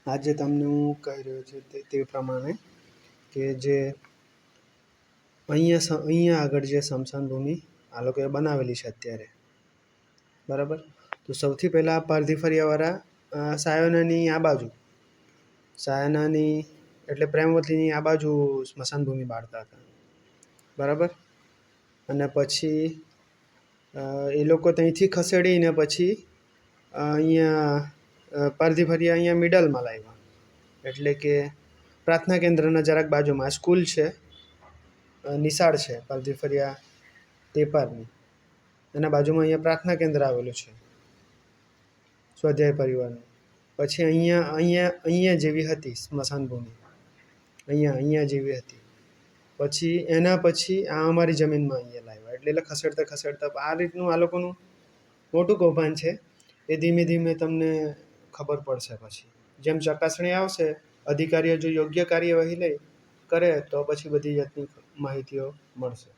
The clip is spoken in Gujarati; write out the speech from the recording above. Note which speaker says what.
Speaker 1: આજે તમને હું કહી રહ્યો છું તે પ્રમાણે કે જે અહીંયા આગળ જે સ્મશાન ભૂમિ આ લોકોએ બનાવેલી છે અત્યારે, બરાબર. તો સૌથી પહેલાં પારધી ફળિયાવાળા સાયોનાની આ બાજુ, સાયનાની એટલે પ્રેમવતીની આ બાજુ સ્મશાન ભૂમિ બાળતા હતા, બરાબર. અને પછી એ લોકો ત્યાંથી ખસેડીને પછી અહીંયા પારધી ફળિયા અહીંયા મિડલમાં લાવ્યા, એટલે કે પ્રાર્થના કેન્દ્રના જરાક બાજુમાં સ્કૂલ છે, નિશાળ છે પારધી ફળિયા તેપારની, એના બાજુમાં અહીંયા પ્રાર્થના કેન્દ્ર આવેલું છે સ્વાધ્યાય પરિવારનું. પછી અહીંયા જેવી હતી સ્મશાન ભૂમિ, અહીંયા જેવી હતી. પછી એના પછી આ અમારી જમીનમાં અહીંયા લાવ્યા, એટલે ખસેડતા આ રીતનું આ લોકોનું મોટું કૌભાંડ છે. એ ધીમે ધીમે તમને ખબર પડશે. પછી જેમ ચકાસણી આવશે, અધિકારીઓ જો યોગ્ય કાર્યવાહી કરે તો પછી બધી જાતની માહિતીઓ મળશે.